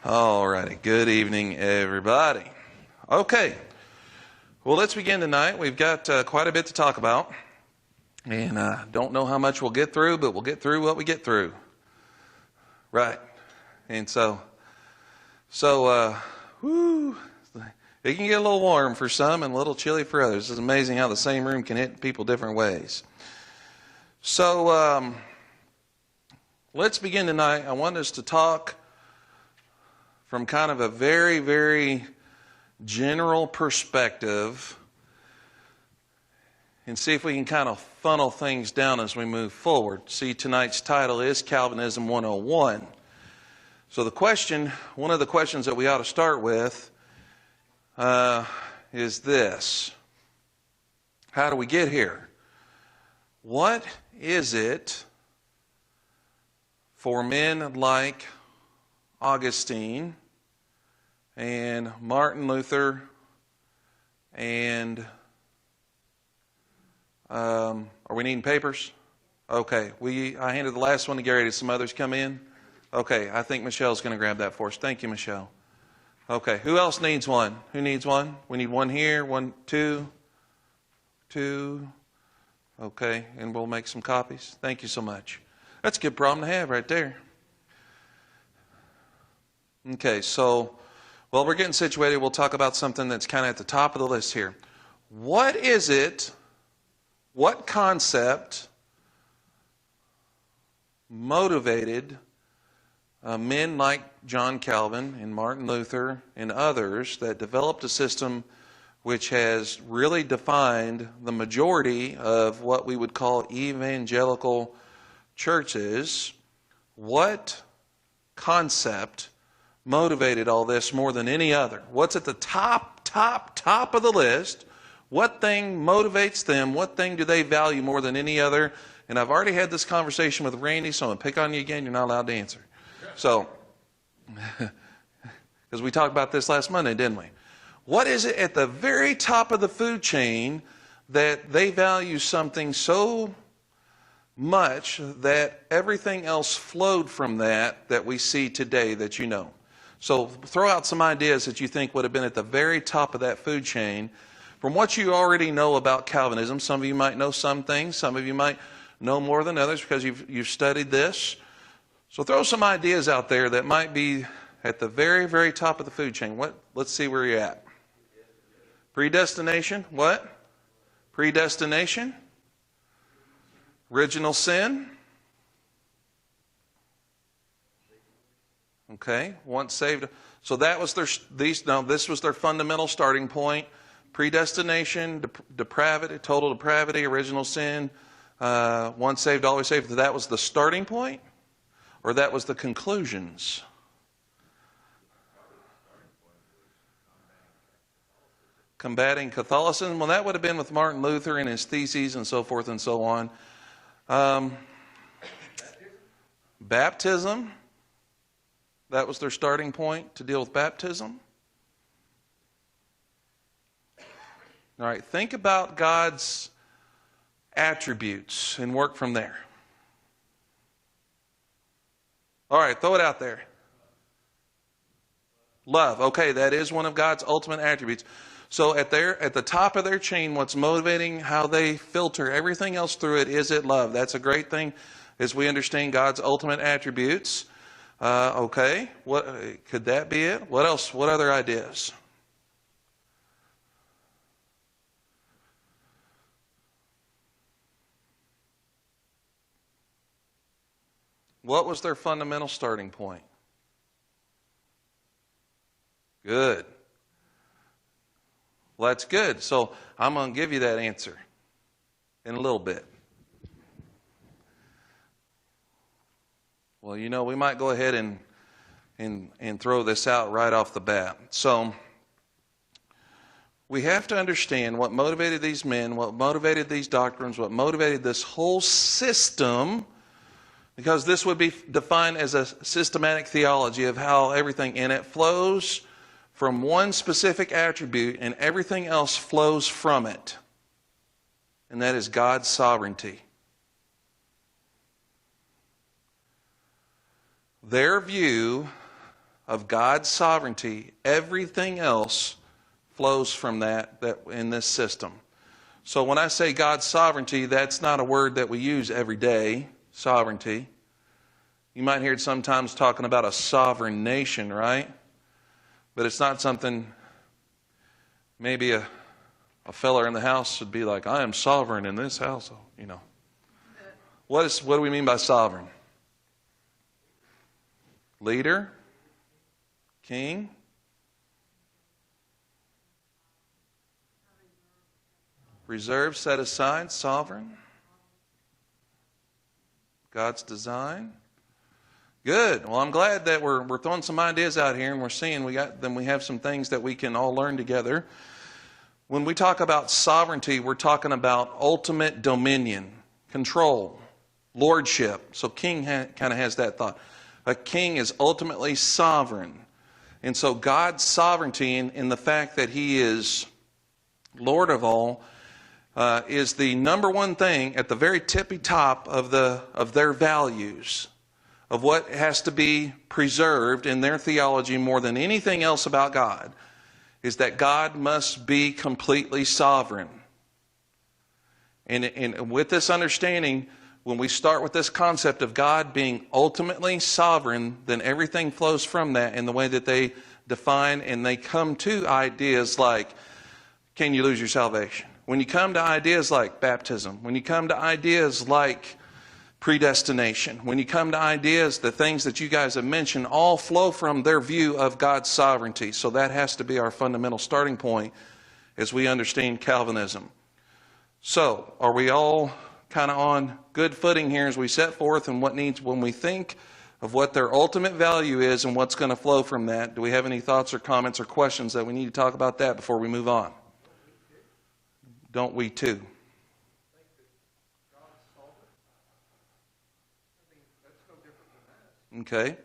All righty. Good evening, everybody. Okay. Well, let's begin tonight. We've got quite a bit to talk about. And don't know how much we'll get through, but we'll get through what we get through. Right. And so, it can get a little warm for some and a little chilly for others. It's amazing how the same room can hit people different ways. So, let's begin tonight. I want us to talk from kind of a very, very general perspective and see if we can kind of funnel things down as we move forward. See, tonight's title is Calvinism 101. So one of the questions that we ought to start with is this. How do we get here? What is it for men like Augustine and Martin Luther and are we needing papers? Okay. I handed the last one to Gary. Did some others come in? Okay. I think Michelle's going to grab that for us. Thank you, Michelle. Okay. Who else needs one? Who needs one? We need one here. One, two. Okay. And we'll make some copies. Thank you so much. That's a good problem to have right there. Okay. So, while we're getting situated, we'll talk about something that's kind of at the top of the list here. What is it? What concept motivated men like John Calvin and Martin Luther and others that developed a system which has really defined the majority of what we would call evangelical churches? What concept motivated all this more than any other? What's at the top of the list? What thing motivates them? What thing do they value more than any other? And I've already had this conversation with Randy, so I'm going to pick on you again. You're not allowed to answer. So, because we talked about this last Monday, didn't we? What is it at the very top of the food chain that they value something so much that everything else flowed from that we see today that you know? So throw out some ideas that you think would have been at the very top of that food chain. From what you already know about Calvinism, some of you might know some things, some of you might know more than others because you've studied this. So throw some ideas out there that might be at the very, very top of the food chain. Let's see where you're at. Predestination. What? Predestination. Original sin. Okay. Once saved. So that was this was their fundamental starting point. Predestination, depravity, total depravity, original sin, once saved, always saved. That was the starting point, or that was the conclusions? Combating Catholicism. Well, that would have been with Martin Luther and his theses and so forth and so on. Baptism. That was their starting point, to deal with baptism. All right, think about God's attributes and work from there. All right, throw it out there. Love. Okay, that is one of God's ultimate attributes. So at the top of their chain, what's motivating how they filter everything else through it, is it love? That's a great thing as we understand God's ultimate attributes. Okay, what could that be it? What else? What other ideas? What was their fundamental starting point? Good. Well, that's good. So I'm going to give you that answer in a little bit. Well, we might go ahead and throw this out right off the bat. So we have to understand what motivated these men, what motivated these doctrines, what motivated this whole system. Because this would be defined as a systematic theology of how everything in it flows from one specific attribute and everything else flows from it. And that is God's sovereignty. their view of God's sovereignty, everything else flows from that in this system. So when I say God's sovereignty, that's not a word that we use every day, sovereignty. You might hear it sometimes talking about a sovereign nation, right? But it's not something, maybe a fella in the house would be like, I am sovereign in this house, you know. What do we mean by sovereign? Leader? King? Reserved, set aside, sovereign? God's design? Good. Well, I'm glad that we're throwing some ideas out here and we're seeing we have some things that we can all learn together. When we talk about sovereignty, we're talking about ultimate dominion, control, lordship. So king kind of has that thought. A king is ultimately sovereign. And so God's sovereignty in the fact that he is Lord of all is the number one thing at the very tippy top of their values, of what has to be preserved in their theology more than anything else about God, is that God must be completely sovereign. And with this understanding, when we start with this concept of God being ultimately sovereign, then everything flows from that in the way that they define and they come to ideas like, can you lose your salvation? When you come to ideas like baptism, when you come to ideas like predestination, when you come to ideas, the things that you guys have mentioned all flow from their view of God's sovereignty. So that has to be our fundamental starting point as we understand Calvinism. So, are we all kind of on good footing here as we set forth and when we think of what their ultimate value is and what's going to flow from that? Do we have any thoughts or comments or questions that we need to talk about that before we move on? Don't we too? Okay.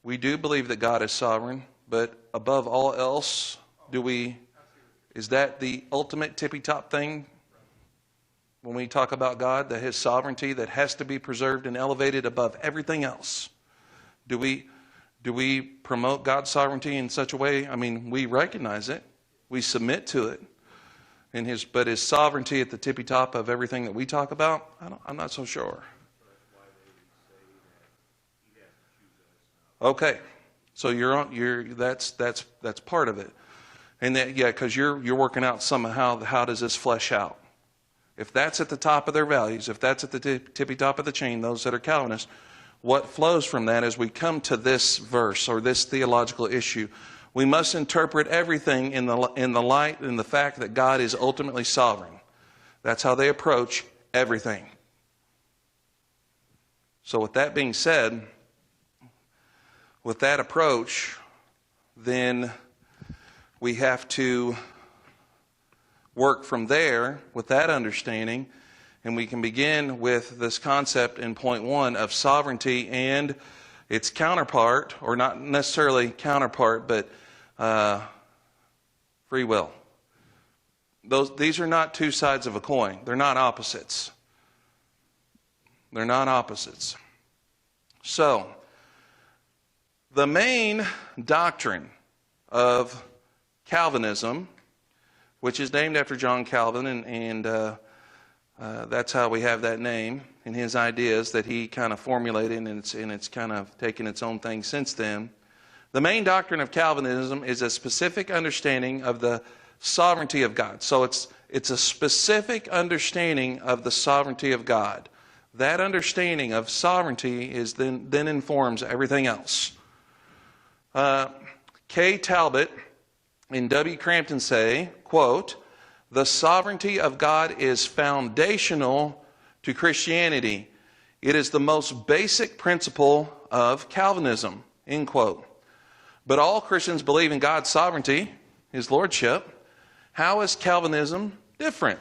We do believe that God is sovereign, but above all else, is that the ultimate tippy top thing when we talk about God, that his sovereignty that has to be preserved and elevated above everything else? Do we promote God's sovereignty in such a way? I mean, we recognize it. We submit to it. But his sovereignty at the tippy top of everything that we talk about, I'm not so sure. Okay, so that's part of it, and because you're working out somehow how does this flesh out? If that's at the top of their values, if that's at the tippy top of the chain, those that are Calvinists, what flows from that as we come to this verse or this theological issue? We must interpret everything in the light and the fact that God is ultimately sovereign. That's how they approach everything. So with that being said, with that approach, then we have to work from there with that understanding, and we can begin with this concept in point 1 of sovereignty and its counterpart, or not necessarily counterpart, but free will. These are not two sides of a coin. They're not opposites. They're not opposites. So, the main doctrine of Calvinism, which is named after John Calvin, and that's how we have that name, and his ideas that he kind of formulated, and it's kind of taken its own thing since then. The main doctrine of Calvinism is a specific understanding of the sovereignty of God. So it's a specific understanding of the sovereignty of God. That understanding of sovereignty is then informs everything else. K. Talbot and W. Crampton say, quote, "The sovereignty of God is foundational to Christianity. It is the most basic principle of Calvinism," end quote. But all Christians believe in God's sovereignty, his lordship. How is Calvinism different?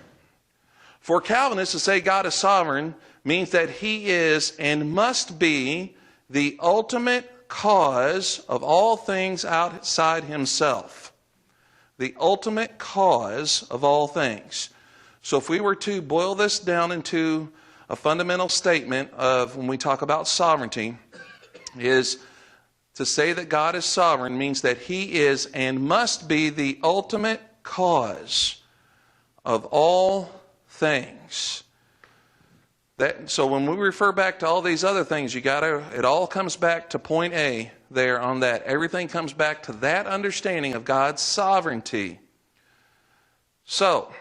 For Calvinists to say God is sovereign means that he is and must be the ultimate cause of all things outside himself. The ultimate cause of all things. So if we were to boil this down into a fundamental statement of when we talk about sovereignty is to say that God is sovereign means that He is and must be the ultimate cause of all things. So when we refer back to all these other things, it all comes back to point A there on that. Everything comes back to that understanding of God's sovereignty. So,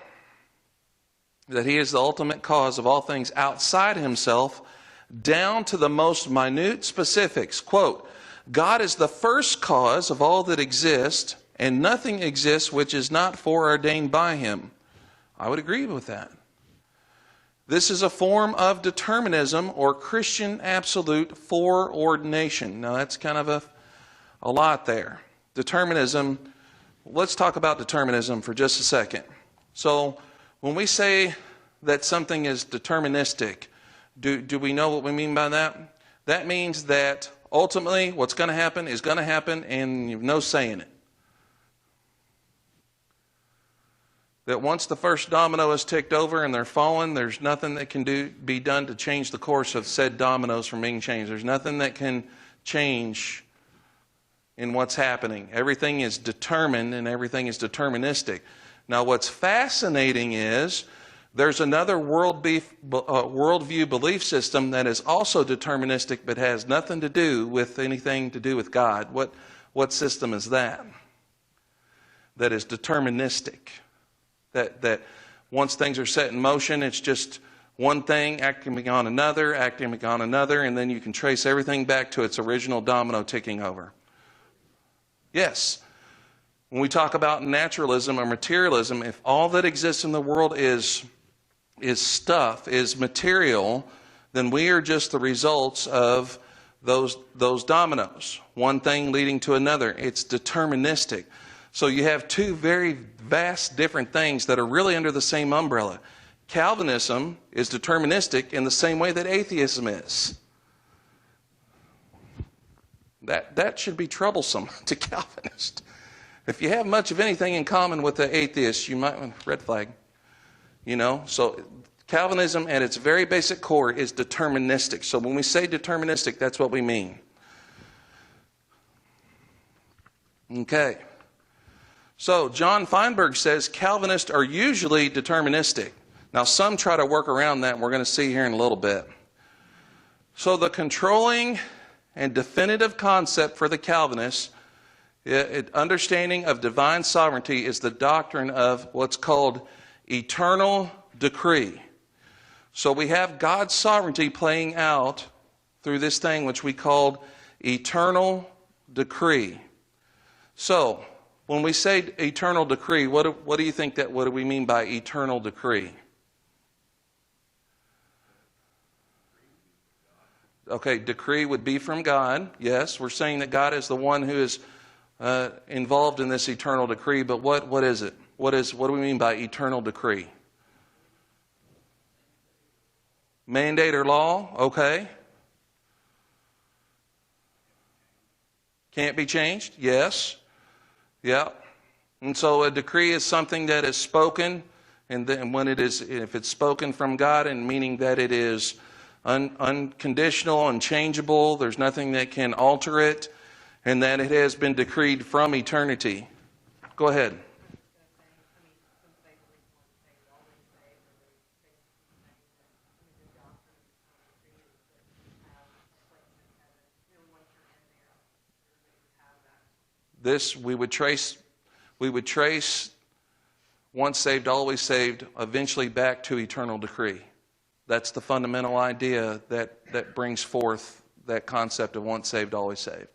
that He is the ultimate cause of all things outside Himself, down to the most minute specifics. Quote, God is the first cause of all that exists, and nothing exists which is not foreordained by Him. I would agree with that. This is a form of determinism or Christian absolute foreordination. Now that's kind of a lot there. Determinism, let's talk about determinism for just a second. So when we say that something is deterministic, do we know what we mean by that? That means that ultimately what's going to happen is going to happen and you have no say in it. That once the first domino is ticked over and they're fallen, there's nothing that can be done to change the course of said dominoes from being changed. There's nothing that can change in what's happening. Everything is determined and everything is deterministic. Now what's fascinating is there's another worldview belief system that is also deterministic but has nothing to do with anything to do with God. What system is that? That is deterministic. That once things are set in motion, it's just one thing acting on another, and then you can trace everything back to its original domino ticking over. Yes. When we talk about naturalism or materialism, if all that exists in the world is stuff, is material, then we are just the results of those dominoes. One thing leading to another. It's deterministic. So you have two very vast different things that are really under the same umbrella. Calvinism is deterministic in the same way that atheism is. That should be troublesome to Calvinists. If you have much of anything in common with the atheist, you might, red flag. So Calvinism at its very basic core is deterministic. So when we say deterministic, that's what we mean. Okay. So John Feinberg says Calvinists are usually deterministic. Now some try to work around that, and we're going to see here in a little bit. So the controlling and definitive concept for the Calvinists, understanding of divine sovereignty, is the doctrine of what's called eternal decree. So we have God's sovereignty playing out through this thing which we called eternal decree. So when we say eternal decree, what do you think what do we mean by eternal decree? Okay, decree would be from God. Yes, we're saying that God is the one who is involved in this eternal decree, but what is it? What do we mean by eternal decree? Mandate or law? Okay. Can't be changed? Yes. Yeah. And so a decree is something that is spoken, and then if it's spoken from God, and meaning that it is unconditional, unchangeable, there's nothing that can alter it, and that it has been decreed from eternity. Go ahead. This we would trace once saved, always saved, eventually back to eternal decree. That's the fundamental idea that brings forth that concept of once saved, always saved.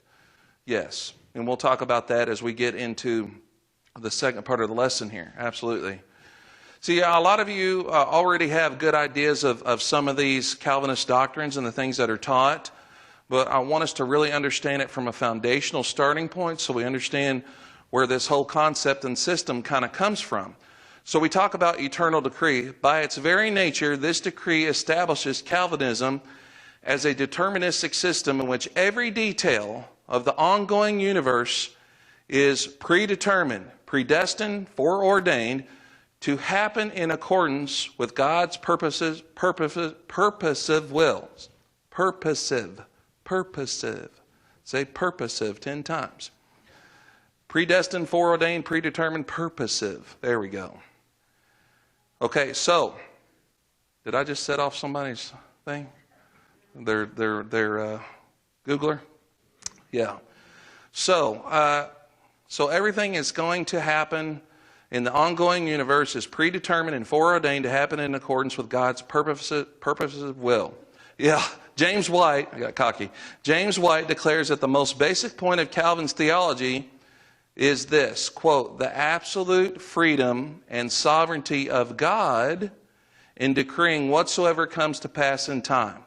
Yes, and we'll talk about that as we get into the second part of the lesson here. Absolutely. See, a lot of you already have good ideas of some of these Calvinist doctrines and the things that are taught. But I want us to really understand it from a foundational starting point so we understand where this whole concept and system kind of comes from. So we talk about eternal decree. By its very nature, this decree establishes Calvinism as a deterministic system in which every detail of the ongoing universe is predetermined, predestined, foreordained to happen in accordance with God's purposive will. Purposive. Say purposive 10 times. Predestined, foreordained, predetermined, purposive. There we go. Okay, so did I just set off somebody's thing? Their Googler? Yeah. So everything is going to happen in the ongoing universe is predetermined and foreordained to happen in accordance with God's purposive will. Yeah, James White, I got cocky. James White declares that the most basic point of Calvin's theology is this, quote, the absolute freedom and sovereignty of God in decreeing whatsoever comes to pass in time.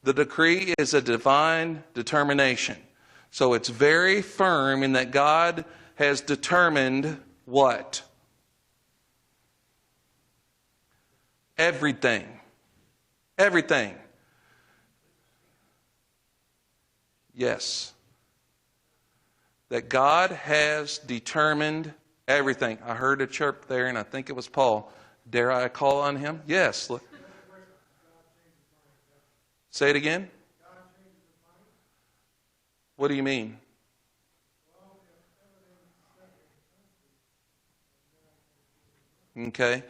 The decree is a divine determination. So it's very firm in that God has determined what? Everything. Everything. Yes. That God has determined everything. I heard a chirp there, and I think it was Paul. Dare I call on him? Yes. Say it again. What do you mean? Okay.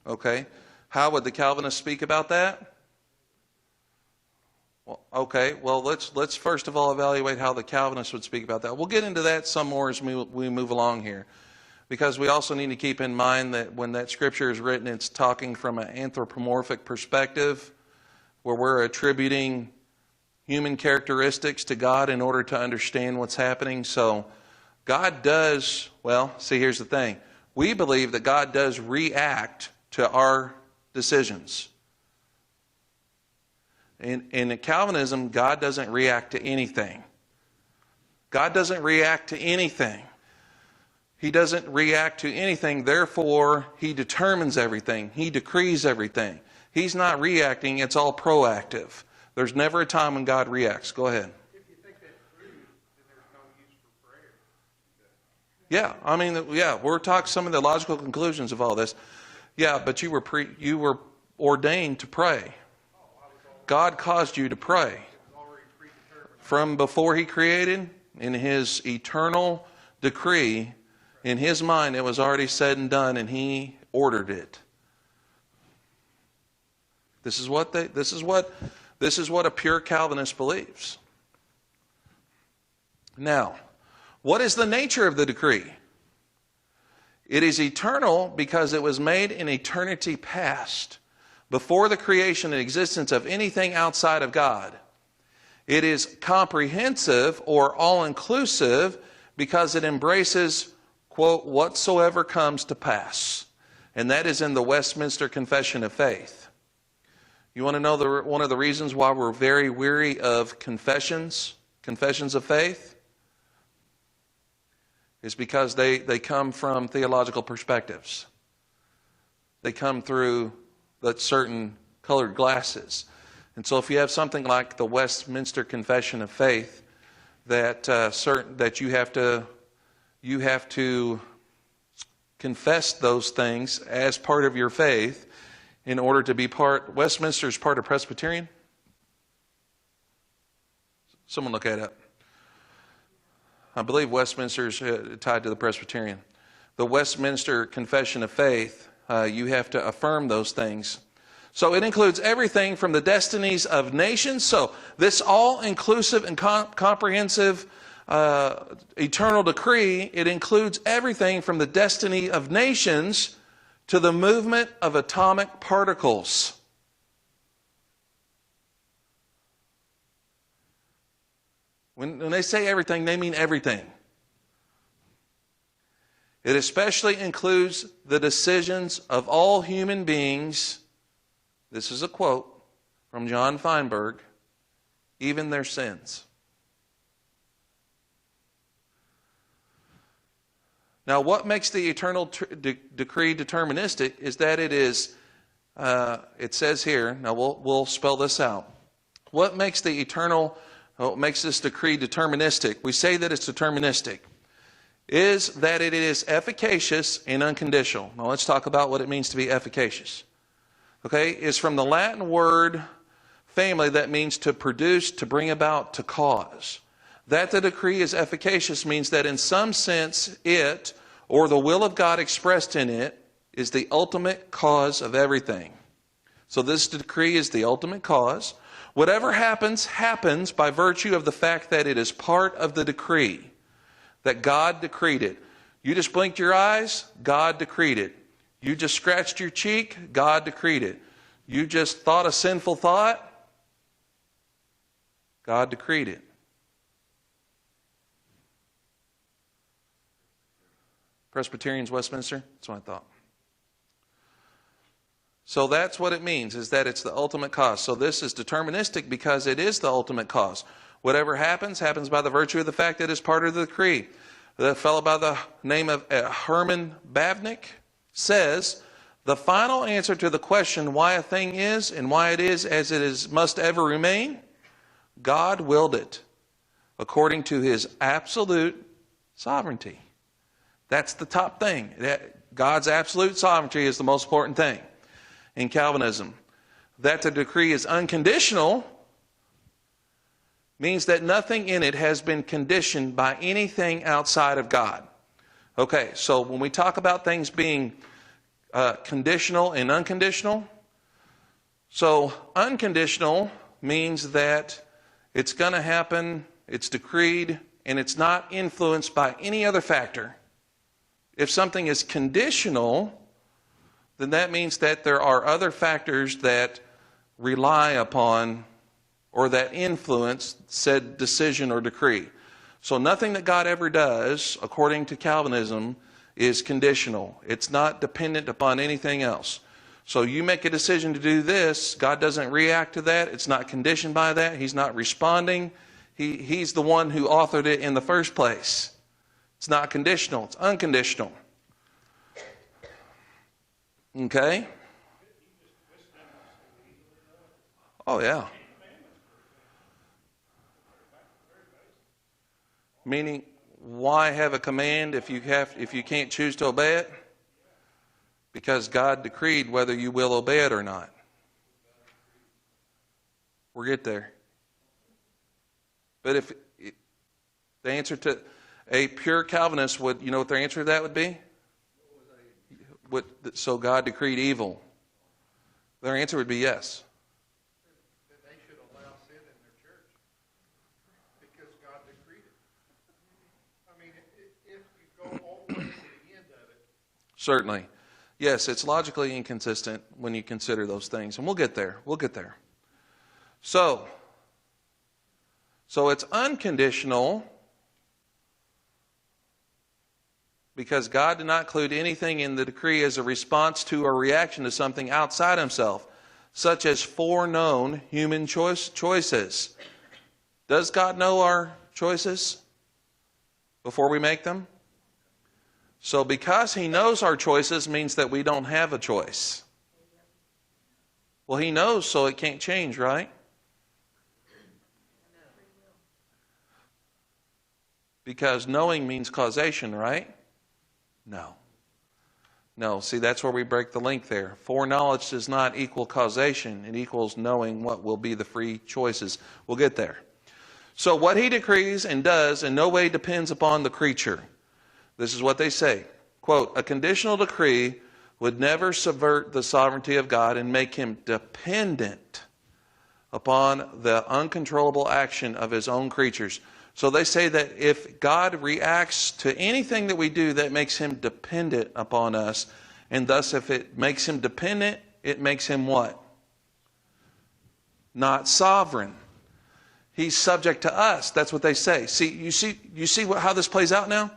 Okay. How would the Calvinists speak about that? Well, okay. Well, let's first of all evaluate how the Calvinists would speak about that. We'll get into that some more as we move along here, because we also need to keep in mind that when that scripture is written, it's talking from an anthropomorphic perspective, where we're attributing human characteristics to God in order to understand what's happening. So God does, well, see, here's the thing. We believe that God does react to our decisions. In Calvinism, God doesn't react to anything. God doesn't react to anything. He doesn't react to anything, therefore, He determines everything. He decrees everything. He's not reacting, it's all proactive. There's never a time when God reacts. Go ahead. If you think that's true, then there's no use for prayer. Yeah, I mean, yeah, we're talking some of the logical conclusions of all this. Yeah, but you were ordained to pray. God caused you to pray. From before He created, in His eternal decree, in His mind, it was already said and done, and He ordered it. This is what a pure Calvinist believes. Now, what is the nature of the decree? It is eternal because it was made in eternity past, before the creation and existence of anything outside of God. It is comprehensive or all-inclusive because it embraces, quote, whatsoever comes to pass. And that is in the Westminster Confession of Faith. You want to know one of the reasons why we're very weary of confessions of faith? Is because they come from theological perspectives. They come through that certain colored glasses. And so if you have something like the Westminster Confession of Faith, that you have to confess those things as part of your faith in order to be part. Westminster is part of Presbyterian. Someone look that up. I believe Westminster is tied to the Presbyterian. The Westminster Confession of Faith, you have to affirm those things. So it includes everything from the destinies of nations. So this all-inclusive and comprehensive eternal decree, it includes everything from the destiny of nations to the movement of atomic particles. When they say everything, they mean everything. It especially includes the decisions of all human beings. This is a quote from John Feinberg, even their sins. Now, what makes the eternal decree deterministic is that it is, it says here, now we'll spell this out. What makes this decree deterministic? We say that it's deterministic. is that it is efficacious and unconditional. Now let's talk about what it means to be efficacious. Okay, it's from the Latin word family that means to produce, to bring about, to cause. That the decree is efficacious means that in some sense it, or the will of God expressed in it, is the ultimate cause of everything. So this decree is the ultimate cause. Whatever happens, happens by virtue of the fact that it is part of the decree, that God decreed it. You just blinked your eyes, God decreed it. You just scratched your cheek, God decreed it. You just thought a sinful thought, God decreed it. Presbyterians, Westminster? That's what I thought. So that's what it means, is that it's the ultimate cause. So this is deterministic because it is the ultimate cause. Whatever happens, happens by the virtue of the fact that it's part of the decree. The fellow by the name of Herman Bavinck says, the final answer to the question why a thing is and why it is as it is must ever remain, God willed it according to his absolute sovereignty. That's the top thing. God's absolute sovereignty is the most important thing in Calvinism. That the decree is unconditional means that nothing in it has been conditioned by anything outside of God. Okay, so when we talk about things being conditional and unconditional, so unconditional means that it's going to happen, it's decreed, and it's not influenced by any other factor. If something is conditional, then that means that there are other factors that rely upon or that influence said decision or decree. So nothing that God ever does, according to Calvinism, is conditional. It's not dependent upon anything else. So you make a decision to do this, God doesn't react to that. It's not conditioned by that. He's not responding. He's the one who authored it in the first place. It's not conditional. It's unconditional. Okay? Oh, yeah. Meaning, why have a command if you can't choose to obey it? Because God decreed whether you will obey it or not. We'll get there. But if the answer to a pure Calvinist would, you know what their answer to that would be? So God decreed evil. Their answer would be yes. That they should allow sin in their church because God decreed it. I mean, if you go all the way to the end of it. Certainly. Yes, it's logically inconsistent when you consider those things. And we'll get there. We'll get there. So it's unconditional because God did not include anything in the decree as a response to or reaction to something outside himself, such as foreknown human choices. Does God know our choices before we make them? So because he knows our choices means that we don't have a choice. Well, he knows, so it can't change, right? Because knowing means causation, right? No. See, that's where we break the link there. Foreknowledge does not equal causation. It equals knowing what will be the free choices. We'll get there. So what he decrees and does in no way depends upon the creature. This is what they say. Quote, a conditional decree would never subvert the sovereignty of God and make him dependent upon the uncontrollable action of his own creatures. So they say that if God reacts to anything that we do, that makes him dependent upon us. And thus, if it makes him dependent, it makes him what? Not sovereign. He's subject to us. That's what they say. You see how this plays out now?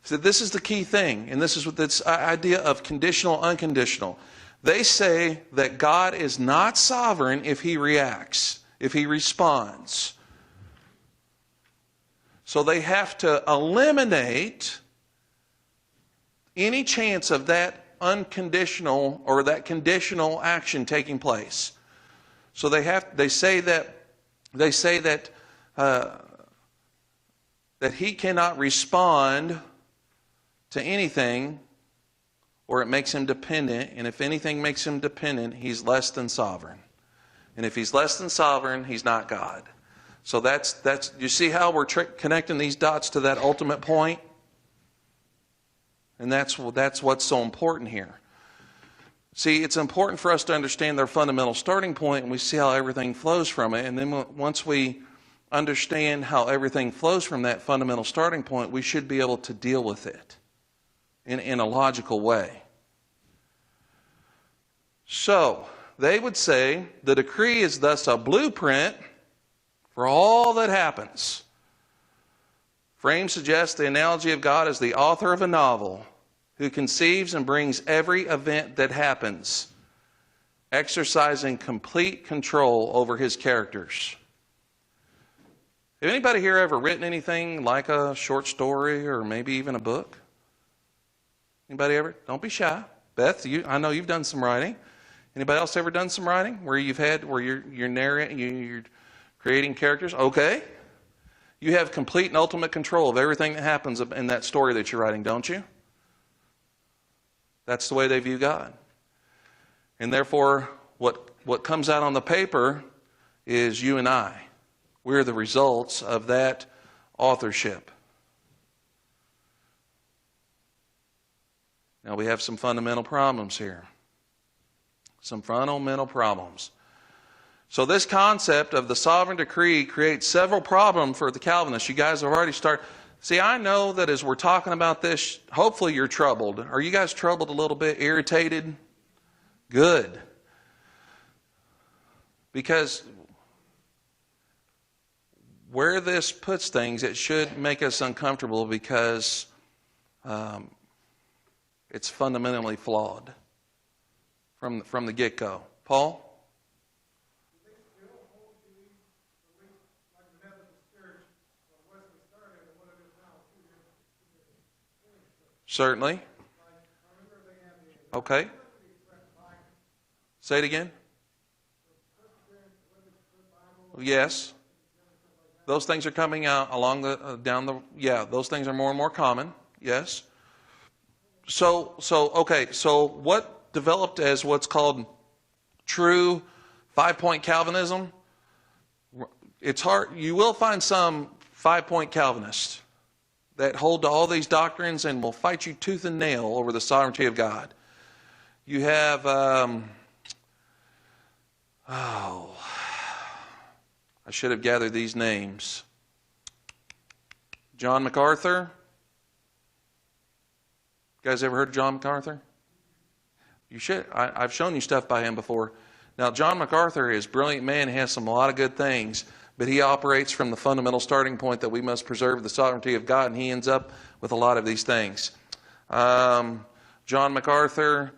So this is the key thing. And this is what this idea of conditional, unconditional. They say that God is not sovereign if he reacts, if he responds. So they have to eliminate any chance of that unconditional or that conditional action taking place. So they say that that he cannot respond to anything, or it makes him dependent. And if anything makes him dependent, he's less than sovereign. And if he's less than sovereign, he's not God. So that's you see how we're connecting these dots to that ultimate point? And that's what's so important here. See, it's important for us to understand their fundamental starting point, and we see how everything flows from it. And then once we understand how everything flows from that fundamental starting point, we should be able to deal with it in a logical way. So, they would say the decree is thus a blueprint for all that happens. Frame suggests the analogy of God as the author of a novel who conceives and brings every event that happens, exercising complete control over his characters. Have anybody here ever written anything like a short story or maybe even a book? Anybody ever? Don't be shy. Beth, I know you've done some writing. Anybody else ever done some writing where you're narrating, you're creating characters? Okay. You have complete and ultimate control of everything that happens in that story that you're writing, don't you? That's the way they view God. And therefore, what comes out on the paper is you and I. We're the results of that authorship. Now we have some fundamental problems here. Some fundamental problems. So this concept of the sovereign decree creates several problems for the Calvinists. You guys have already started. See, I know that as we're talking about this, hopefully you're troubled. Are you guys troubled a little bit? Irritated? Good. Because where this puts things, it should make us uncomfortable because it's fundamentally flawed from the get-go. Paul? Certainly. Okay. Say it again. Yes. Those things are coming out along those things are more and more common. Yes. So what developed as what's called true 5-point Calvinism? It's hard. You will find some 5-point Calvinists that hold to all these doctrines and will fight you tooth and nail over the sovereignty of God. You have, I should have gathered these names. John MacArthur. You guys ever heard of John MacArthur? You should. I've shown you stuff by him before. Now, John MacArthur is a brilliant man. He has a lot of good things. But he operates from the fundamental starting point that we must preserve the sovereignty of God, and he ends up with a lot of these things. John MacArthur,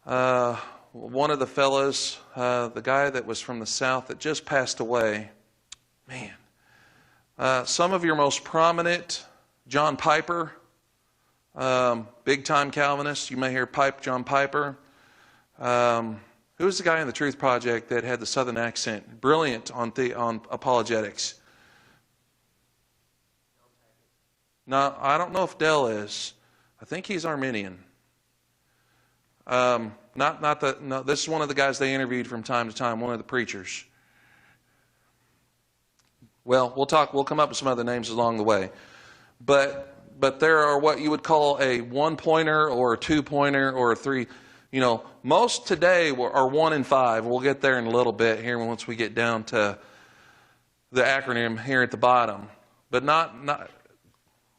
one of the fellows, the guy that was from the South that just passed away. Man. Some of your most prominent, John Piper, big-time Calvinist. You may hear John Piper. Who was the guy in the Truth Project that had the Southern accent? Brilliant on apologetics. No, I don't know if Dell is. I think he's Arminian. No, this is one of the guys they interviewed from time to time, one of the preachers. Well, we'll come up with some other names along the way. But there are what you would call a 1-pointer or a 2-pointer or a 3. You know, most today are 1 and 5. We'll get there in a little bit here once we get down to the acronym here at the bottom. But not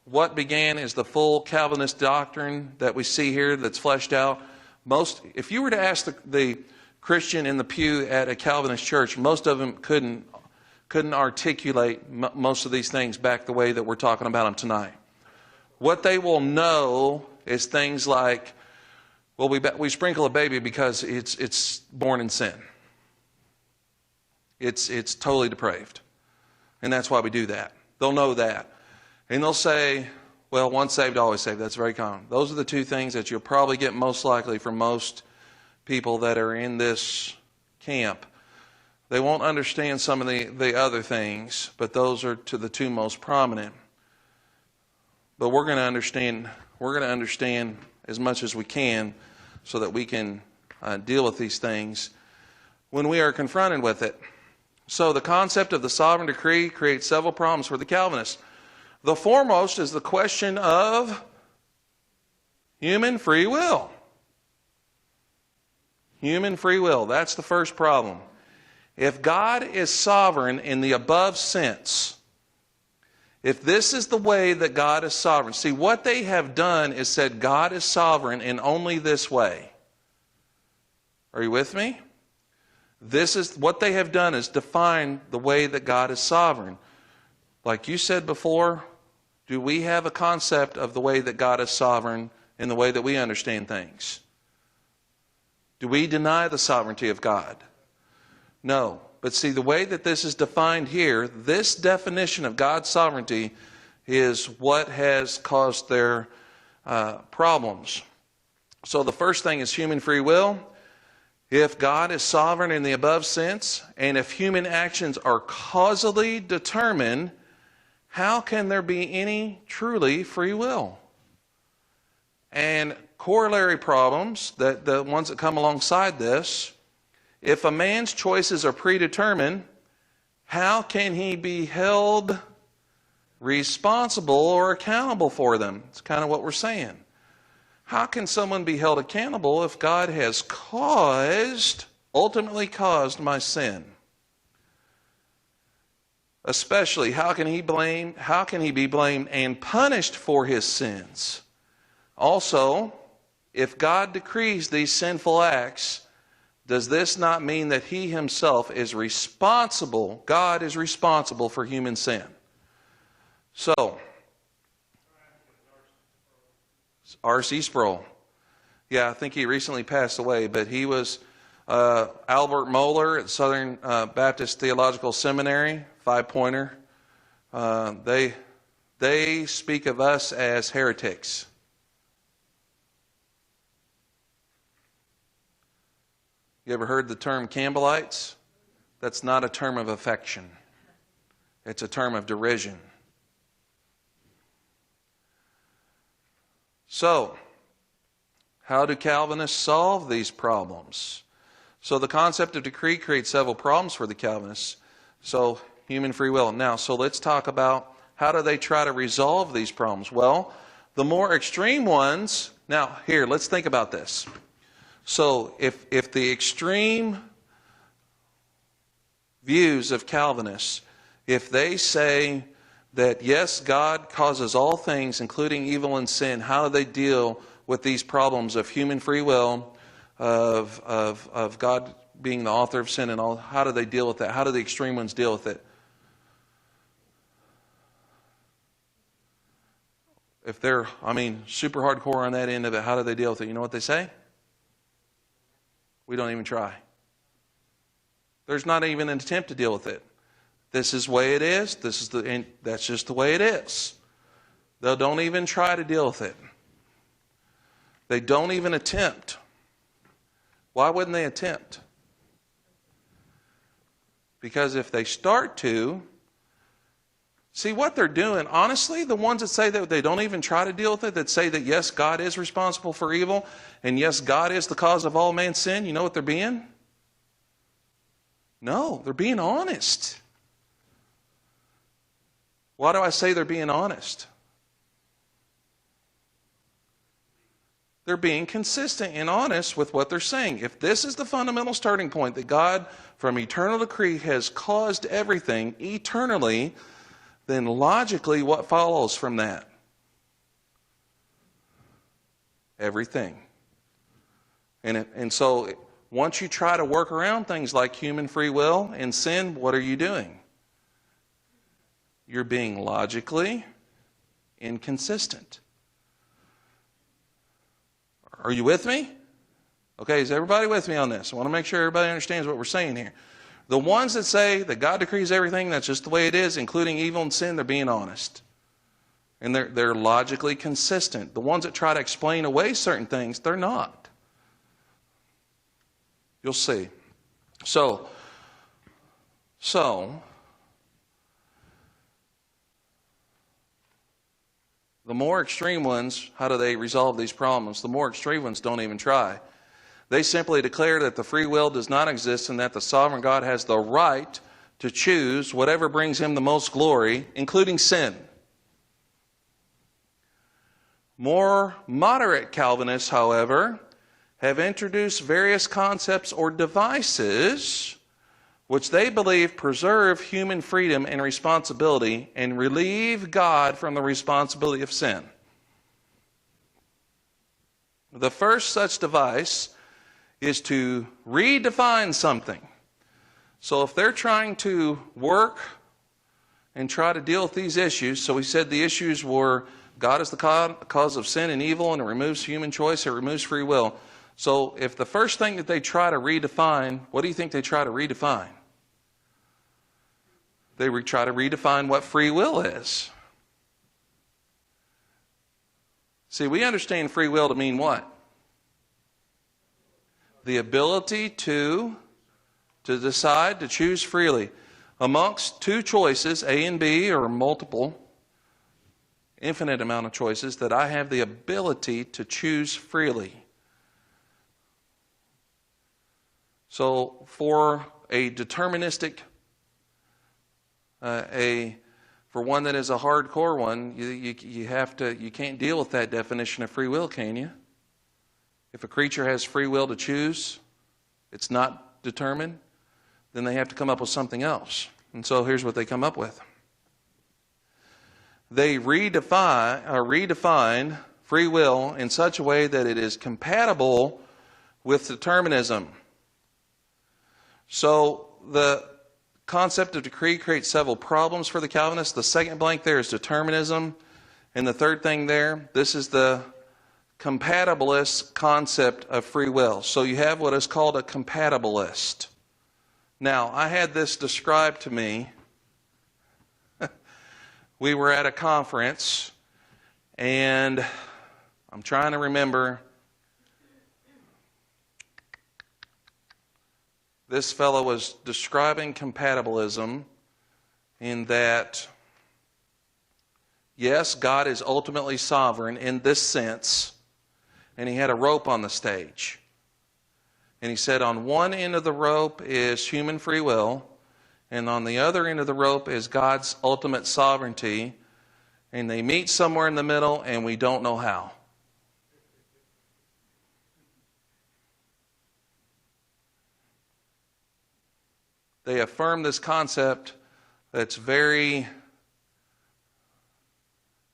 what began as the full Calvinist doctrine that we see here that's fleshed out. If you were to ask the Christian in the pew at a Calvinist church, most of them couldn't articulate most of these things back the way that we're talking about them tonight. What they will know is things like, well, we sprinkle a baby because it's born in sin. It's totally depraved. And that's why we do that. They'll know that. And they'll say, well, once saved, always saved. That's very common. Those are the two things that you'll probably get most likely from most people that are in this camp. They won't understand some of the other things, but those are the two most prominent. But we're going to understand we're going to understand as much as we can so that we can deal with these things when we are confronted with it. So the concept of the sovereign decree creates several problems for the Calvinists. The foremost is the question of human free will. Human free will, that's the first problem. If God is sovereign in the above sense, if this is the way that God is sovereign, see, what they have done is said God is sovereign in only this way. Are you with me? This is what they have done, is define the way that God is sovereign. Like you said before, do we have a concept of the way that God is sovereign in the way that we understand things? Do we deny the sovereignty of God? No. But see, the way that this is defined here, this definition of God's sovereignty is what has caused their problems. So the first thing is human free will. If God is sovereign in the above sense, and if human actions are causally determined, how can there be any truly free will? And corollary problems, the ones that come alongside this, if a man's choices are predetermined, how can he be held responsible or accountable for them? It's kind of what we're saying. How can someone be held accountable if God has ultimately caused my sin? Especially, how can he be blamed and punished for his sins? Also, if God decrees these sinful acts, does this not mean that he himself is responsible, God is responsible for human sin? So, R.C. Sproul. Yeah, I think he recently passed away, but he was Albert Mohler at Southern Baptist Theological Seminary, five-pointer. They speak of us as heretics. You ever heard the term Campbellites? That's not a term of affection. It's a term of derision. So, how do Calvinists solve these problems? So the concept of decree creates several problems for the Calvinists. So, human free will. Now, so let's talk about how do they try to resolve these problems? Well, the more extreme ones, now here, let's think about this. So if the extreme views of Calvinists, if they say that yes, God causes all things, including evil and sin, how do they deal with these problems of human free will, of God being the author of sin and all? How do they deal with that? How do the extreme ones deal with it? If they're, super hardcore on that end of it, how do they deal with it? You know what they say? We don't even try. There's not even an attempt to deal with it. This is the way it is. That's just the way it is. They don't even try to deal with it. They don't even attempt. Why wouldn't they attempt? Because if they start to, see what they're doing, honestly, the ones that say that they don't even try to deal with it, that say that yes, God is responsible for evil, and yes, God is the cause of all man's sin, you know what they're being? No, they're being honest. Why do I say they're being honest? They're being consistent and honest with what they're saying. If this is the fundamental starting point, that God, from eternal decree, has caused everything eternally, then logically what follows from that? Everything. And so once you try to work around things like human free will and sin, what are you doing? You're being logically inconsistent. Are you with me? Okay, is everybody with me on this? I want to make sure everybody understands what we're saying here. The ones that say that God decrees everything, that's just the way it is, including evil and sin, they're being honest. And they're logically consistent. The ones that try to explain away certain things, they're not. You'll see. So The more extreme ones, how do they resolve these problems? The more extreme ones don't even try. They simply declare that the free will does not exist and that the sovereign God has the right to choose whatever brings him the most glory, including sin. More moderate Calvinists, however, have introduced various concepts or devices which they believe preserve human freedom and responsibility and relieve God from the responsibility of sin. The first such device is to redefine something. So if they're trying to work and try to deal with these issues, so we said the issues were God is the cause of sin and evil, and it removes human choice, it removes free will. So if the first thing that they try to redefine, what do you think they try to redefine? They try to redefine what free will is. See, we understand free will to mean what? The ability to decide, to choose freely amongst two choices, A and B, or multiple, infinite amount of choices, that I have the ability to choose freely. So for a deterministic, for one that is a hardcore one, you can't deal with that definition of free will, can you? If a creature has free will to choose, it's not determined, then they have to come up with something else. And so here's what they come up with. They redefine free will in such a way that it is compatible with determinism. So the concept of decree creates several problems for the Calvinists. The second blank there is determinism. And the third thing there, this is the compatibilist concept of free will. So you have what is called a compatibilist. Now, I had this described to me. We were at a conference, and I'm trying to remember. This fellow was describing compatibilism in that, yes, God is ultimately sovereign in this sense, and he had a rope on the stage. And he said on one end of the rope is human free will, and on the other end of the rope is God's ultimate sovereignty, and they meet somewhere in the middle, and we don't know how. They affirm this concept that's very...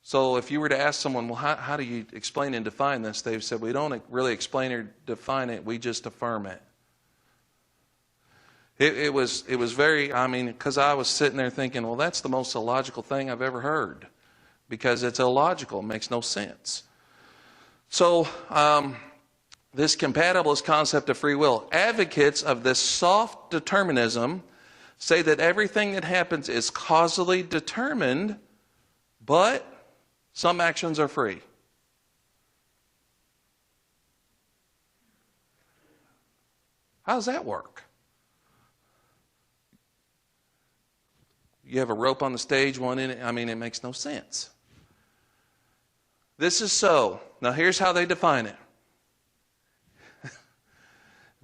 So if you were to ask someone, well, how do you explain and define this? They've said, we don't really explain or define it, we just affirm it. It was very, because I was sitting there thinking, well, that's the most illogical thing I've ever heard. Because it's illogical, it makes no sense. So, this compatibilist concept of free will, advocates of this soft determinism say that everything that happens is causally determined, but some actions are free. How does that work? You have a rope on the stage, one in it. It makes no sense. This is so. Now here's how they define it.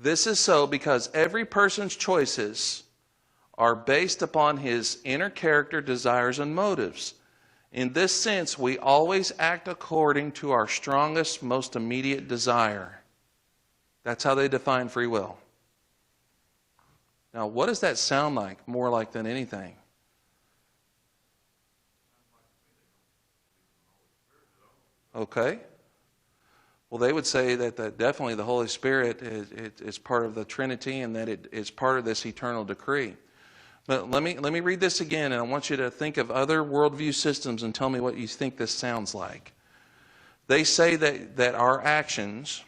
This is so because every person's choices are based upon his inner character, desires, and motives. In this sense, we always act according to our strongest, most immediate desire. That's how they define free will. Now, what does that sound like, more like than anything? Okay. Well, they would say that definitely the Holy Spirit is part of the Trinity and that it is part of this eternal decree. But let me read this again, and I want you to think of other worldview systems and tell me what you think this sounds like. They say that our actions,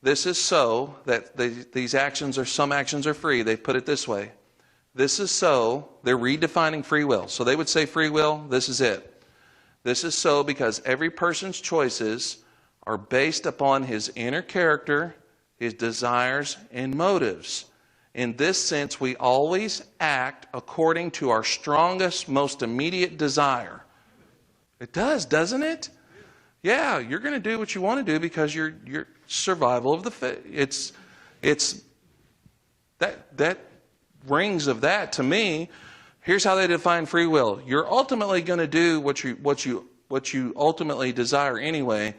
this is so, that these actions are, some actions are free. They put it this way. This is so, they're redefining free will. So they would say free will, this is it. This is so because every person's choices are based upon his inner character, his desires, and motives. In this sense, we always act according to our strongest, most immediate desire. It does, doesn't it? Yeah, you're going to do what you want to do because you're survival of the fit. It's that rings of that to me. Here's how they define free will. You're ultimately going to do what you ultimately desire anyway.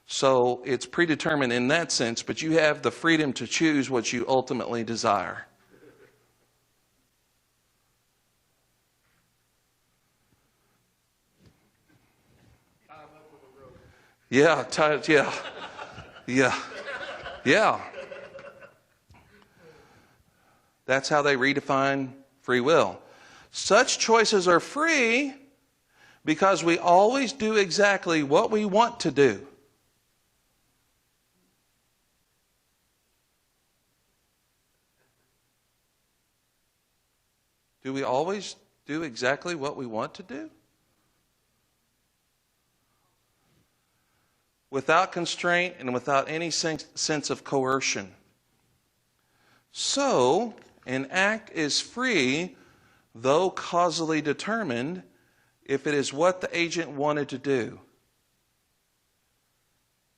So it's predetermined in that sense, but you have the freedom to choose what you ultimately desire. Yeah, yeah. That's how they redefine free will. Such choices are free because we always do exactly what we want to do. Do we always do exactly what we want to do? Without constraint and without any sense of coercion. So, an act is free, though causally determined, if it is what the agent wanted to do.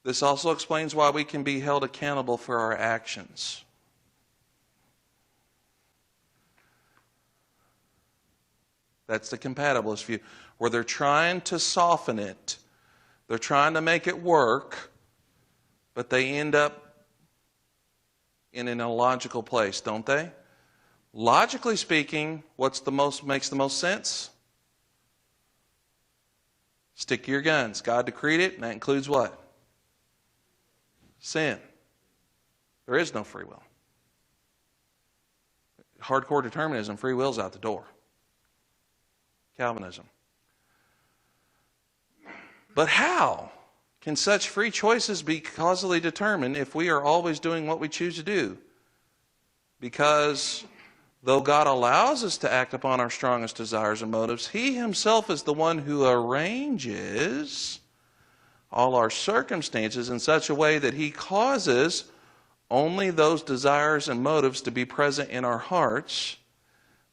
This also explains why we can be held accountable for our actions. That's the compatibilist view, where they're trying to soften it. They're trying to make it work, but they end up in an illogical place, don't they? Logically speaking, makes the most sense? Stick to your guns. God decreed it, and that includes what? Sin. There is no free will. Hardcore determinism, free will's out the door. Calvinism. But how can such free choices be causally determined if we are always doing what we choose to do? Because though God allows us to act upon our strongest desires and motives, He Himself is the one who arranges all our circumstances in such a way that He causes only those desires and motives to be present in our hearts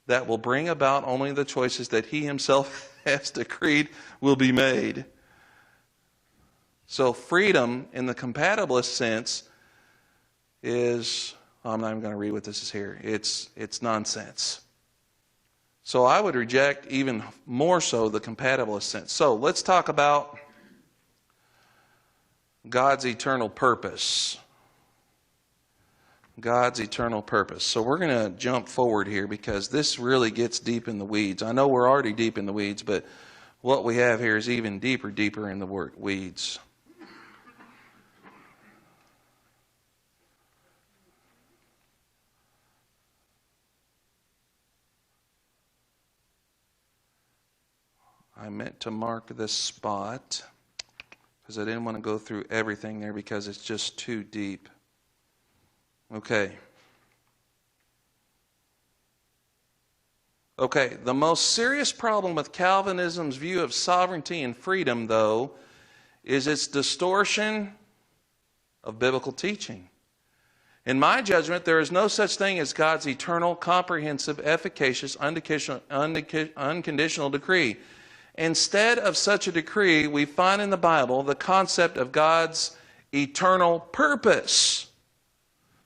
that will bring about only the choices that He Himself has decreed will be made. So freedom in the compatibilist sense is, I'm not even going to read what this is here. It's nonsense. So I would reject even more so the compatibilist sense. So let's talk about God's eternal purpose. God's eternal purpose. So we're going to jump forward here because this really gets deep in the weeds. I know we're already deep in the weeds, but what we have here is even deeper in the weeds. I meant to mark this spot because I didn't want to go through everything there because it's just too deep. Okay, the most serious problem with Calvinism's view of sovereignty and freedom, though, is its distortion of biblical teaching. In my judgment, there is no such thing as God's eternal, comprehensive, efficacious, unconditional decree. Instead of such a decree, we find in the Bible the concept of God's eternal purpose.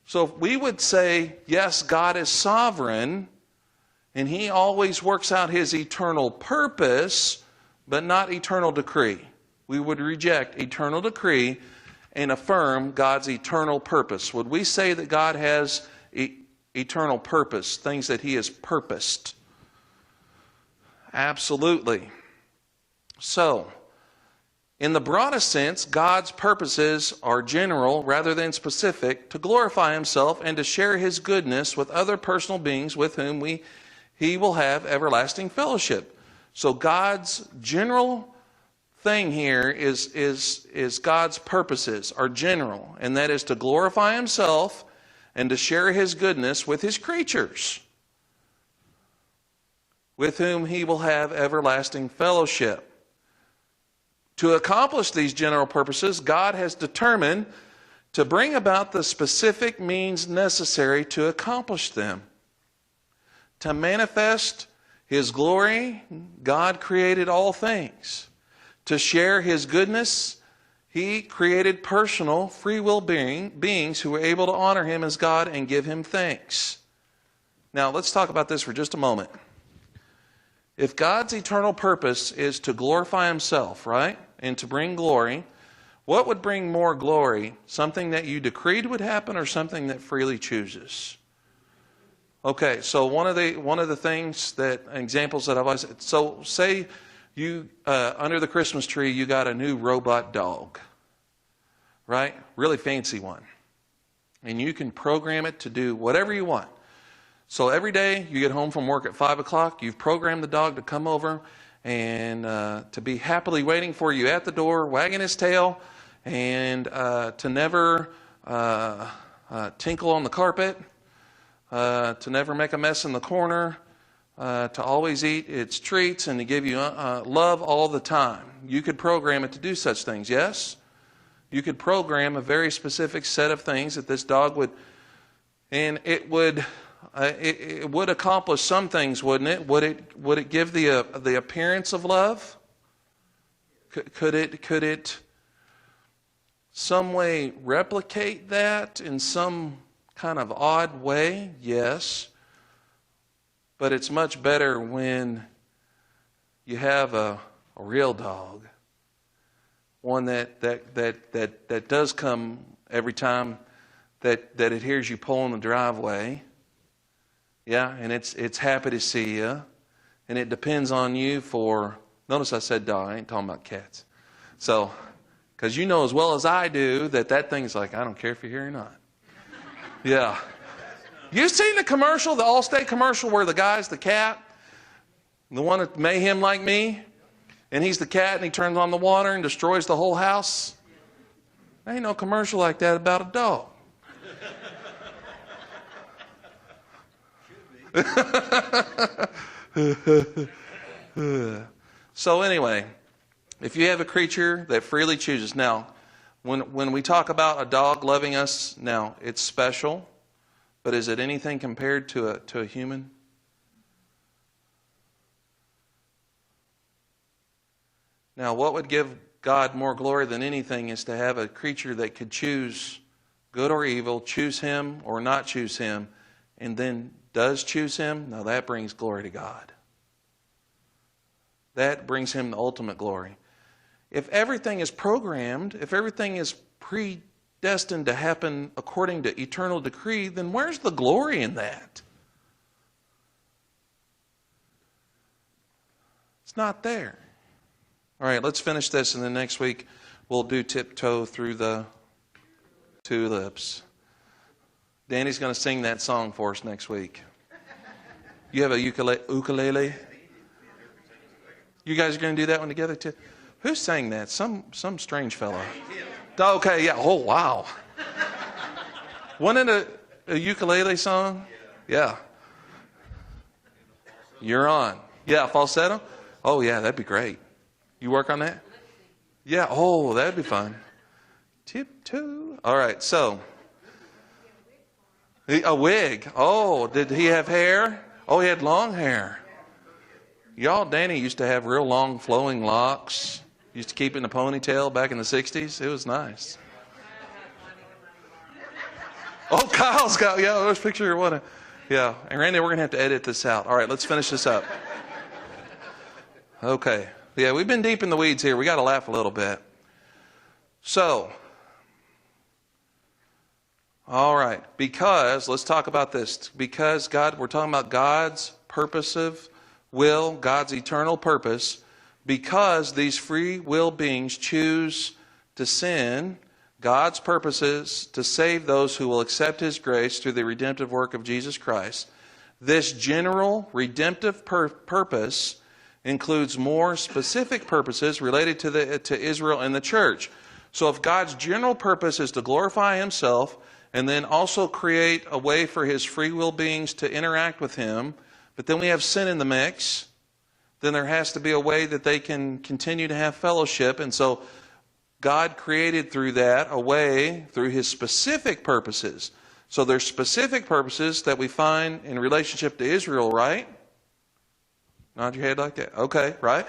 So if we would say, yes, God is sovereign, and He always works out His eternal purpose, but not eternal decree. We would reject eternal decree and affirm God's eternal purpose. Would we say that God has eternal purpose, things that He has purposed? Absolutely. So, in the broadest sense, God's purposes are general rather than specific to glorify Himself and to share His goodness with other personal beings with whom He will have everlasting fellowship. So God's general thing here is God's purposes are general, and that is to glorify Himself and to share His goodness with His creatures, with whom He will have everlasting fellowship. To accomplish these general purposes, God has determined to bring about the specific means necessary to accomplish them. To manifest His glory, God created all things. To share His goodness, He created personal, free will beings who were able to honor Him as God and give Him thanks. Now, let's talk about this for just a moment. If God's eternal purpose is to glorify Himself, right, and to bring glory, what would bring more glory? Something that you decreed would happen or something that freely chooses? Okay, so one of the things that, examples that I've always, so say you, under the Christmas tree, you got a new robot dog, right? Really fancy one. And you can program it to do whatever you want. So every day you get home from work at 5 o'clock, you've programmed the dog to come over and to be happily waiting for you at the door, wagging his tail, and to never tinkle on the carpet, to never make a mess in the corner, to always eat its treats, and to give you love all the time. You could program it to do such things, yes? You could program a very specific set of things that this dog would, and it would accomplish some things, wouldn't it? Would it give the appearance of love? Could it some way replicate that in some kind of odd way? Yes. But it's much better when you have a real dog, one that does come every time that it hears you pull in the driveway. Yeah, and it's happy to see you, and it depends on you for. Notice I said dog. I ain't talking about cats. So, because you know as well as I do that thing's like, I don't care if you're here or not. Yeah. You've seen the commercial, the Allstate commercial, where the guy's the cat, the one that mayhem like me, and he's the cat, and he turns on the water and destroys the whole house. There ain't no commercial like that about a dog. So anyway, if you have a creature that freely chooses, now, when we talk about a dog loving us, now it's special, but is it anything compared to a human? Now, what would give God more glory than anything is to have a creature that could choose good or evil, choose Him or not choose Him, and then does choose Him. Now that brings glory to God. That brings Him the ultimate glory. If everything is programmed, if everything is predestined to happen according to eternal decree, then where's the glory in that? It's not there. All right, let's finish this, and then next week we'll do Tiptoe Through the Tulips. Danny's going to sing that song for us next week. You have a ukulele? You guys are going to do that one together too? Who sang that? Some strange fellow. Okay, yeah. Oh, wow. Wasn't it a ukulele song? Yeah. You're on. Yeah, falsetto? Oh, yeah, that'd be great. You work on that? Yeah. Oh, that'd be fun. Tiptoe. All right, so. A wig. Oh, did he have hair? Oh, he had long hair. Y'all, Danny used to have real long flowing locks. Used to keep it in a ponytail back in the 60s. It was nice. Oh, Kyle's got, yeah, there's a picture of one. Yeah, and Randy, we're going to have to edit this out. All right, let's finish this up. Okay. Yeah, we've been deep in the weeds here. We got to laugh a little bit. So, all right, because, let's talk about this. Because we're talking about God's purposive will, God's eternal purpose. Because these free will beings choose to sin, God's purpose is to save those who will accept His grace through the redemptive work of Jesus Christ. This general redemptive purpose includes more specific purposes related to Israel and the church. So if God's general purpose is to glorify Himself and then also create a way for His free will beings to interact with Him, but then we have sin in the mix, then there has to be a way that they can continue to have fellowship. And so God created through that a way through His specific purposes. So there's specific purposes that we find in relationship to Israel, right? Nod your head like that. Okay, right?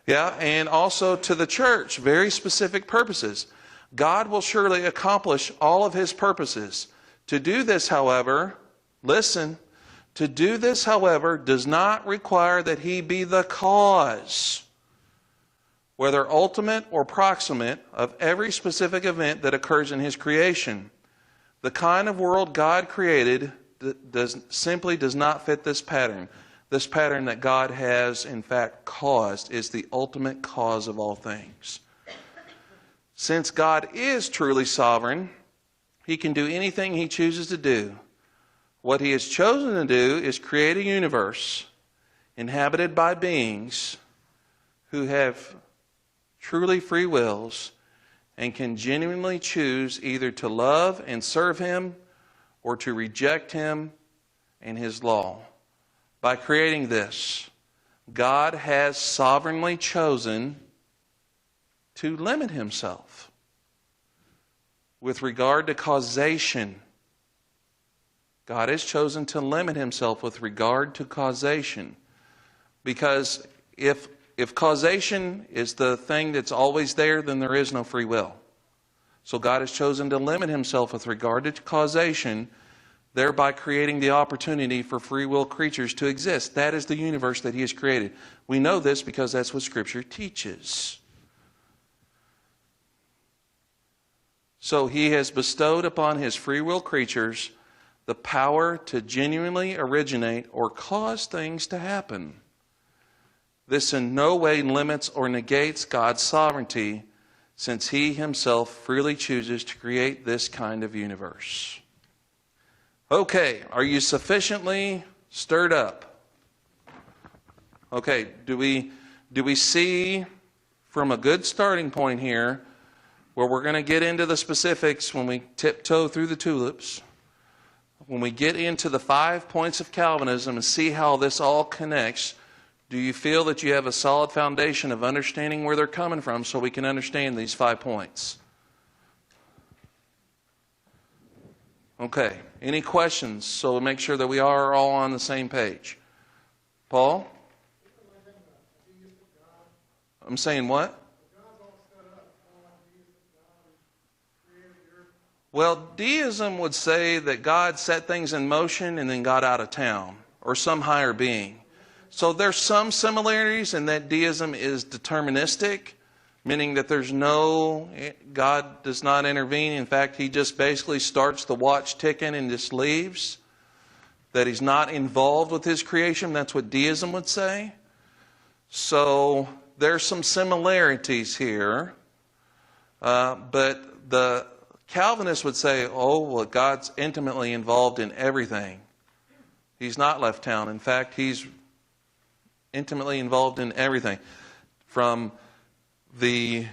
Yeah, and also to the church, very specific purposes. God will surely accomplish all of his purposes. To do this, however, listen, to do this, however, does not require that he be the cause, whether ultimate or proximate, of every specific event that occurs in his creation. The kind of world God created simply does not fit this pattern. This pattern that God has, in fact, caused is the ultimate cause of all things. Since God is truly sovereign, he can do anything he chooses to do. What he has chosen to do is create a universe inhabited by beings who have truly free wills and can genuinely choose either to love and serve him or to reject him and his law. By creating this, God has sovereignly chosen to limit himself with regard to causation. God has chosen to limit himself with regard to causation. Because if causation is the thing that's always there, then there is no free will. So God has chosen to limit himself with regard to causation, thereby creating the opportunity for free will creatures to exist. That is the universe that he has created. We know this because that's what Scripture teaches. So he has bestowed upon his free will creatures the power to genuinely originate or cause things to happen. This in no way limits or negates God's sovereignty, since he himself freely chooses to create this kind of universe. Okay, are you sufficiently stirred up? Okay, do we see from a good starting point here where we're going to get into the specifics when we tiptoe through the tulips, when we get into the 5 points of Calvinism and see how this all connects? Do you feel that you have a solid foundation of understanding where they're coming from so we can understand these 5 points? Okay. Any questions? So we'll make sure that we are all on the same page. Paul? I'm saying what? Well, deism would say that God set things in motion and then got out of town, or some higher being. So there's some similarities in that deism is deterministic, meaning that God does not intervene. In fact, he just basically starts the watch ticking and just leaves. That he's not involved with his creation. That's what deism would say. So there's some similarities here. But the Calvinists would say, God's intimately involved in everything. He's not left town. In fact, he's intimately involved in everything. From the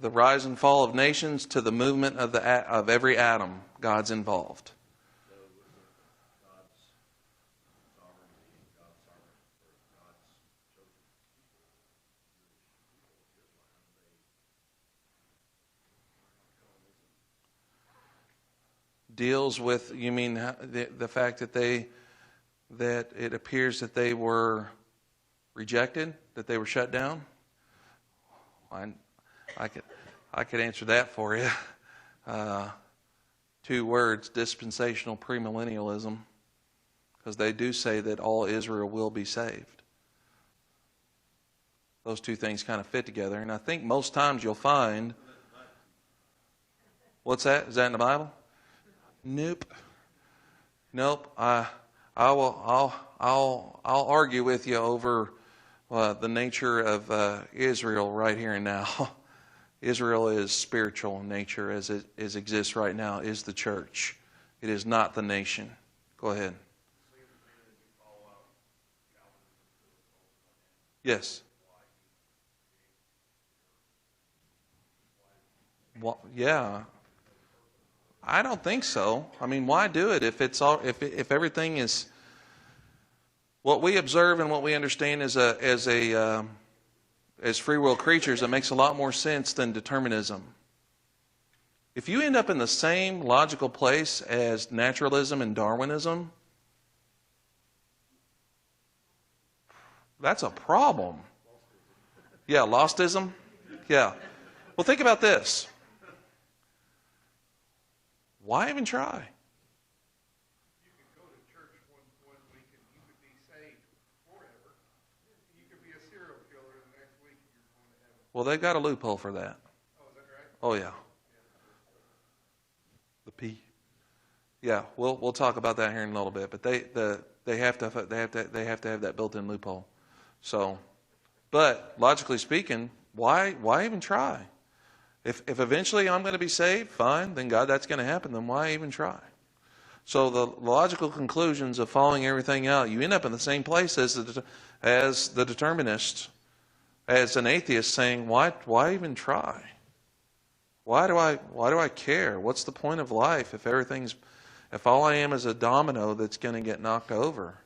rise and fall of nations to the movement of every atom, God's involved. Deals with, you mean the fact that it appears that they were rejected, that they were shut down? I could answer that for you. 2 words: dispensational premillennialism, because they do say that all Israel will be saved. Those 2 things kind of fit together, and I think most times you'll find. What's that? Is that in the Bible? Nope. I'll argue with you over the nature of Israel right here and now. Israel is spiritual in nature as it exists right now, is the church. It is not the nation. Go ahead. Yes. Well, yeah. I don't think so. I mean, why do it if if everything is what we observe and what we understand as free will creatures? It makes a lot more sense than determinism. If you end up in the same logical place as naturalism and Darwinism, That's a problem. Yeah, lostism. Yeah. Well, think about this. Why even try? You could go to church one week and you could be saved forever. You could be a serial killer the next week and you're going to heaven. Well, they've got a loophole for that. Oh, is that right? Oh yeah. The P. Yeah, we'll talk about that here in a little bit. But they have to have that built-in loophole. So, but logically speaking, why even try? If eventually I'm going to be saved, fine. Then God, that's going to happen. Then why even try? So the logical conclusions of following everything out, you end up in the same place as the determinist, as an atheist, saying, why even try? Why do I care? What's the point of life if all I am is a domino that's going to get knocked over?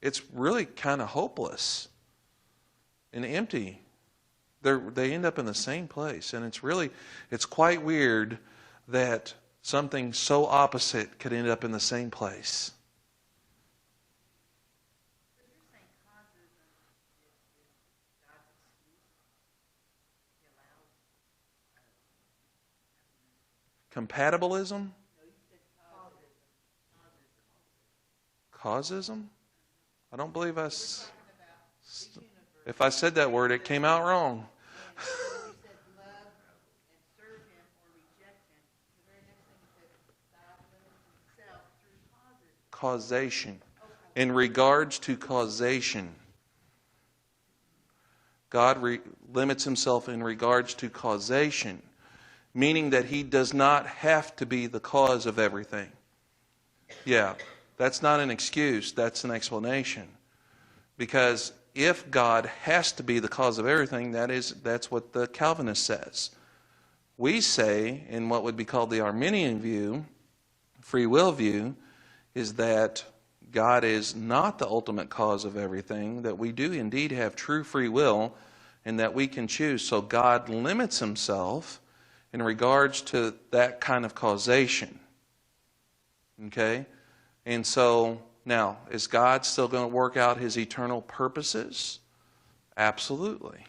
It's really kind of hopeless and empty. They end up in the same place, and it's quite weird that something so opposite could end up in the same place. Compatibilism? Causism? I don't believe if I said that word, it came out wrong. Causation. In regards to causation. God limits himself in regards to causation, meaning that he does not have to be the cause of everything. Yeah, that's not an excuse, that's an explanation. Because if God has to be the cause of everything, that's what the Calvinist says. We say, in what would be called the Arminian view, free will view, is that God is not the ultimate cause of everything, that we do indeed have true free will, and that we can choose. So God limits himself in regards to that kind of causation. Okay? And so, now, is God still going to work out his eternal purposes? Absolutely.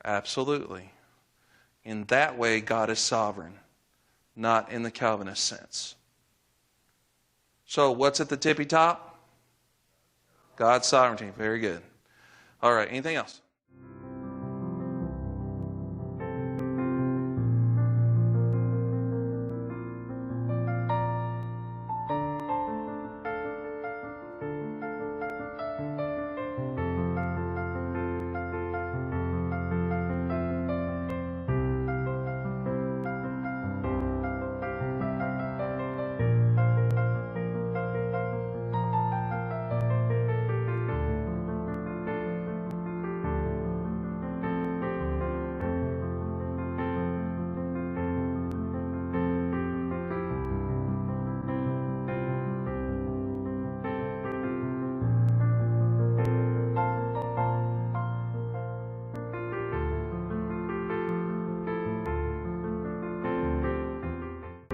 Absolutely. In that way, God is sovereign, not in the Calvinist sense. So, what's at the tippy top? God's sovereignty. Very good. All right, anything else?